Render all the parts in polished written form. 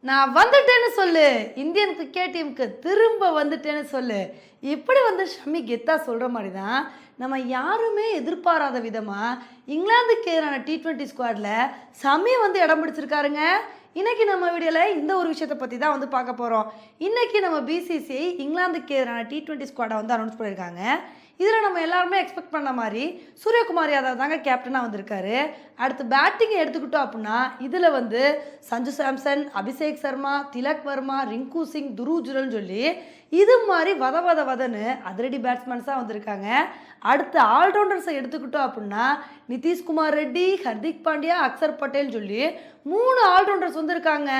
நான் வந்துட்டேன்னு சொல்லு, இந்தியன் கிரிக்கெட் டீமுக்கு திரும்ப வந்துட்டேன்னு சொல்லு. இப்படி வந்து ஷமி கெத்தா சொல்கிற மாதிரி தான் நம்ம யாருமே எதிர்பாராத விதமாக இங்கிலாந்துக்கு எதிரான T20 ஸ்குவாடில் ஷமி வந்து இடம் பிடிச்சிருக்காருங்க. இன்றைக்கி நம்ம வீடியோவில் இந்த ஒரு விஷயத்தை பற்றி தான் வந்து பார்க்க போகிறோம். இன்றைக்கி நம்ம BCCI இங்கிலாந்துக்கு எதிரான T20 ஸ்குவாடை வந்து அனௌன்ஸ் பண்ணியிருக்காங்க. இதில் நம்ம எல்லாருமே எக்ஸ்பெக்ட் பண்ண மாதிரி சூரியகுமார் யாதவ் தாங்க கேப்டனாக வந்திருக்காரு. அடுத்து பேட்டிங்கை எடுத்துக்கிட்டோம் அப்படின்னா இதில் வந்து சஞ்சு சாம்சன், அபிஷேக் சர்மா, திலக் வர்மா, ரிங்கு சிங், துருவ் ஜுரல்னு சொல்லி இது மாதிரி வதன்னு அதிரடி பேட்ஸ்மேன்ஸாக வந்திருக்காங்க. அடுத்து ஆல்ரவுண்டர்ஸை எடுத்துக்கிட்டோம் அப்படின்னா நிதிஷ்குமார் ரெட்டி, ஹர்திக் பாண்டியா, அக்சர் பட்டேல் சொல்லி 3 ஆல்ரவுண்டர்ஸ் வந்திருக்காங்க.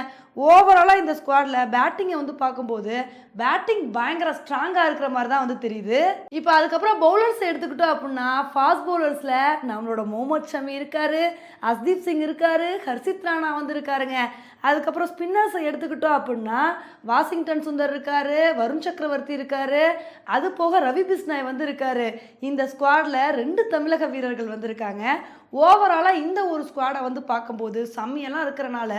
ஓவராலாக இந்த ஸ்குவாடில் பேட்டிங்கை வந்து பார்க்கும்போது பேட்டிங் பயங்கர ஸ்ட்ராங்காக இருக்கிற மாதிரி தான் வந்து தெரியுது. இப்போ அதுக்கப்புறம் பவுலர்ஸ் எடுத்துக்கிட்டோம் அப்படின்னா ஃபாஸ்ட் பவுலர்ஸில் நம்மளோட முகமது ஷமி இருக்காரு, அஸ்தீப் சிங் இருக்காரு, ஹர்ஷித் ராணா வந்து இருக்காருங்க. அதுக்கப்புறம் ஸ்பின்னர்ஸை எடுத்துக்கிட்டோம் அப்படின்னா வாஷிங்டன் சுந்தர் இருக்காரு, வருண் சக்கரவர்த்தி இருக்காரு, அது போக ரவி பிஸ்னாய் வந்து இருக்காரு. இந்த ஸ்குவாடில் 2 தமிழக வீரர்கள் வந்திருக்காங்க. ஓவராலாக இந்த ஒரு ஸ்குவாடை வந்து பார்க்கும்போது சம்மியெல்லாம் இருக்கிறனால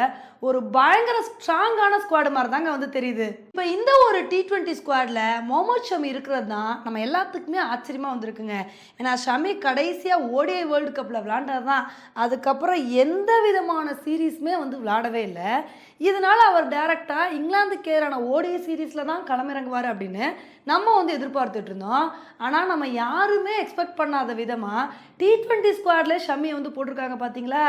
ஒரு பயங்கர ஸ்ட்ராங்கான ஸ்குவாடு மாதிரி தாங்க வந்து தெரியுது. இப்போ இந்த ஒரு T20 ஸ்குவாடில் முகமது ஷமி இருக்கிறது தான் நம்ம எல்லாத்துக்குமே ஆச்சரியமாக வந்திருக்குங்க. ஏன்னா ஷமி கடைசியாக ODI வேர்ல்டு கப்பில் விளாண்டது தான். அதுக்கப்புறம் எந்த விதமான சீரீஸுமே வந்து விளாடவே இல்லை. இதனால் அவர் டைரெக்டாக இங்கிலாந்துக்கு எதிரான ODI சீரீஸில் தான் களமிறங்குவார் அப்படின்னு நம்ம வந்து எதிர்பார்த்துட்டு இருந்தோம். ஆனால் நம்ம யாருமே எக்ஸ்பெக்ட் பண்ணாத விதமாக T20 ஸ்குவாடில் ஷமியை வந்து போட்டிருக்காங்க. பார்த்தீங்களா,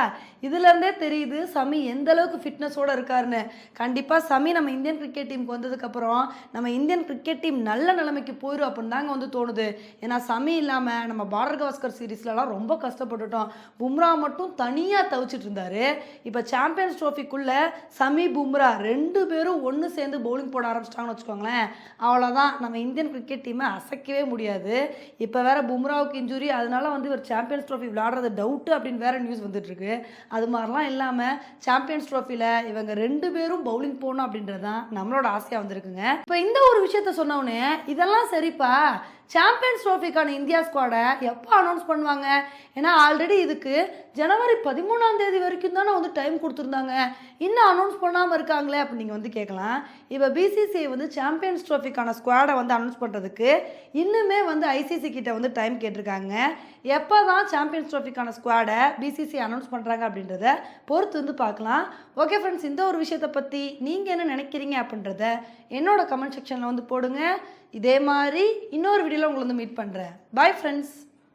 இதுலேருந்தே தெரியுது ஷமி எந்த அளவுக்கு ஃபிட்னஸோடு இருக்காருன்னு. கண்டிப்பாக ஷமி நம்ம இந்தியன் கிரிக்கெட் டீமுக்கு வந்ததுக்கப்புறம் நம்ம இந்தியன் கிரிக்கெட் டீம் நல்ல நிலைமைக்கு போயிடும் அப்படின்னு தாங்க வந்து தோணுது. ஏன்னா ஷமி இல்லாமல் நம்ம பார்டர் கவாஸ்கர் சீரீஸ்லலாம் ரொம்ப கஷ்டப்பட்டுட்டோம். பும்ரா மட்டும் தனியாக தவிச்சிட்டு இருந்தார். இப்போ சாம்பியன்ஸ் ட்ரோஃபிக்குள்ளே ஷமி, பும்ரா 2 பேரும் ஒன்று சேர்ந்து பவுலிங் போட ஆரம்பிச்சிட்டாங்கன்னு வச்சுக்கோங்களேன், அவ்வளோதான், நம்ம இந்தியன் கிரிக்கெட் டீமை அசைக்கவே முடியாது. இப்போ வேறு பும்ராவுக்கு இன்ஜுரி, அதனால வந்து இவர் சாம்பியன்ஸ் ட்ரோஃபி விளையாடுறது டவுட்டு அப்படின்னு வேறு நியூஸ் வந்துட்டுருக்கு. அது மாதிரிலாம் இல்லாமல் சாம்பியன்ஸ் ட்ரோஃபியில் இவங்க 2 பேரும் பவுலிங் போகணும் அப்படின்றது தான் நம்மளோட ஆசையாக வந்திருக்குங்க. இப்போ இந்த ஒரு விஷயத்த சொன்னோடனே இதெல்லாம் சரிப்பா, சாம்பியன்ஸ் ட்ரோஃபிக்கான இந்தியா ஸ்குவாடை எப்போ அனௌன்ஸ் பண்ணுவாங்க? ஏன்னா ஆல்ரெடி இதுக்கு ஜனவரி 13 வரைக்கும் தானே வந்து டைம் கொடுத்துருந்தாங்க, இன்னும் அனௌன்ஸ் பண்ணாமல் இருக்காங்களே அப்படின்னு நீங்கள் வந்து கேட்கலாம். இப்போ BCCI வந்து சாம்பியன்ஸ் ட்ரோஃபிக்கான ஸ்குவாடை வந்து அனௌன்ஸ் பண்ணுறதுக்கு இன்னுமே வந்து ICC கிட்ட வந்து டைம் கேட்டிருக்காங்க. எப்போ தான் சாம்பியன்ஸ் ட்ரோஃபிக்கான ஸ்குவாடை BCCI அனௌன்ஸ் பண்ணுறாங்க அப்படின்றத பொறுத்து வந்து பார்க்கலாம். ஓகே ஃப்ரெண்ட்ஸ், இந்த ஒரு விஷயத்தை பற்றி நீங்கள் என்ன நினைக்கிறீங்க அப்படின்றத என்னோட கமெண்ட் செக்ஷனில் வந்து போடுங்க. இதே மாதிரி இன்னொரு வீடியோவில் உங்களை வந்து மீட் பண்ணுறேன். Bye friends.